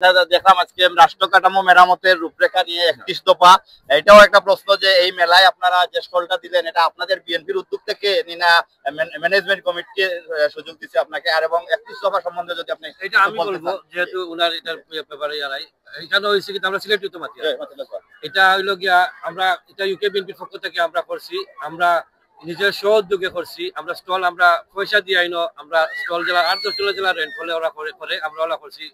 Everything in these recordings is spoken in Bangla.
দেখলাম আজকে রাষ্ট্র কাঠামো মেরামতের রূপরেখা নিয়ে 31 দফা। এটাও একটা প্রশ্ন যে এই মেলায় আপনারা যে স্টলটা দিলেন এটা আপনাদের বিএনপির উদ্যোগ থেকে না ম্যানেজমেন্ট কমিটি সুযোগ দিচ্ছে আপনাকে? আর এবং 31 দফা সম্বন্ধে যদি আপনি এটা আমি বলবো, যেহেতু উনার এটার ব্যাপারে জানাই, এখানে হয়েছে কিন্তু আমরা সিলেক্ট হতে পারি। এটা হইলো গিয়া আমরা এটা ইউকে বিএনপির পক্ষ থেকে আমরা করছি, আমরা নিজের স্ব উদ্যোগে করছি। আমরা স্টল আমরা পয়সা দিয়ে আইনো, আমরা স্টল জেলা 8-10 জেলা রেন্ট হলে ওরা করে আমরা ওলা করছি।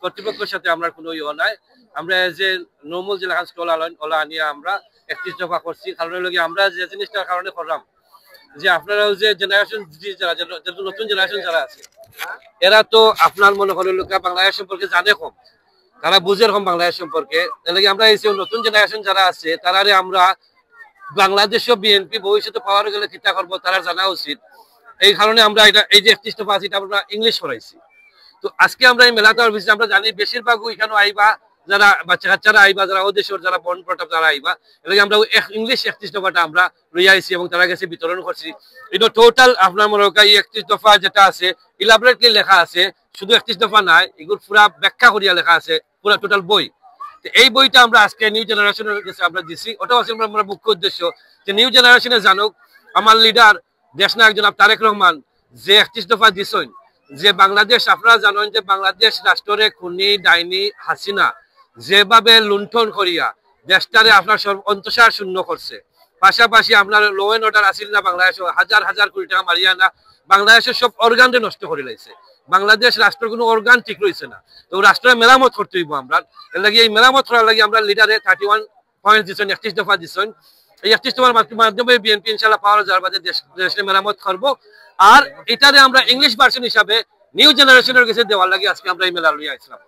কর্তৃপক্ষের সাথে আমরা কোনো নাই। আমরা যে নর্মাল জেলা স্টল ওলা আনিয়ে আমরা 31 দফা করছি। কারণ হলো গিয়ে আমরা যে জিনিসটার কারণে করলাম যে আপনারাও যে জেনারেশন যারা নতুন জেনারেশন যারা আছে এরা তো আপনার মনে হলো লোকেরা বাংলাদেশ সম্পর্কে জানে কম, তারা বুঝে কম বাংলাদেশ সম্পর্কে। তাহলে আমরা এই নতুন জেনারেশন যারা আছে তারারে আমরা বাংলাদেশও বিএনপি ভবিষ্যতে পাওয়ার গেলে চিন্তা করবো, তারা জানা উচিত। এই কারণে আমরা এটা এই যে 31 দফা আছে এটা আমরা ইংলিশ করাইছি। তো আজকে আমরা এই মেলাতে আমরা জানি বেশিরভাগ এখানে আইবা যারা বাচ্চা কাচ্চারা আইবা, যারা ওদেশের যারা বন প্রতাপ যারা আইবা, এলাকা আমরা ইংলিশ 31 দফাটা আমরা লই আইছি এবং তারা কাছে বিতরণ করছি। এটা টোটাল আপনার মনে হয় 31 দফা যেটা আছে ইলাবরেটলি লেখা আছে, শুধু 31 দফা নাই, এগুলো পুরা ব্যাখ্যা করিয়া লেখা আছে, পুরা টোটাল বই। এই বইটা আমরা আজকে নিউ জেনারেশনের কাছে আমরা দিছি। ওটাও আছে আমরা মুখ্য উদ্দেশ্য যে নিউ জেনারেশনে জানুক আমার লিডার দেশনায়ক জনাব তারেক রহমান যে 31 দফা দিছেন, যে বাংলাদেশ আপনারা জানেন যে বাংলাদেশ রাষ্ট্রের খুনি ডাইনি হাসিনা যেভাবে লুণ্ঠন করিয়া দেশটারে আপনার অন্তঃসার শূন্য করছে, পাশাপাশি আপনার ল এন্ড অর্ডার আসিল না বাংলাদেশ হাজার হাজার কোটি টাকা মারিয়া না বাংলাদেশের সব অর্গানরে নষ্ট করে লাইছে। বাংলাদেশ রাষ্ট্রের কোনো অর্গান ঠিক রয়েছে না। তো রাষ্ট্রের মেরামত করতে হইব আমরা। এর লাগে এই মেরামত করার লাগে আমরা লিডারে 31 পয়েন্ট দিচ্ছেন, 31 দফা দিচ্ছেন। এই 31 দফার মাধ্যমে বিএনপি ইনশাল্লাহ পাওয়ার যার বাদে দেশের মেরামত করবো। আর এটারে আমরা ইংলিশ ভার্সন হিসাবে নিউ জেনারেশনের কাছে দেওয়ার লাগে আজকে আমরা এই মেলা লইয়া আসলাম।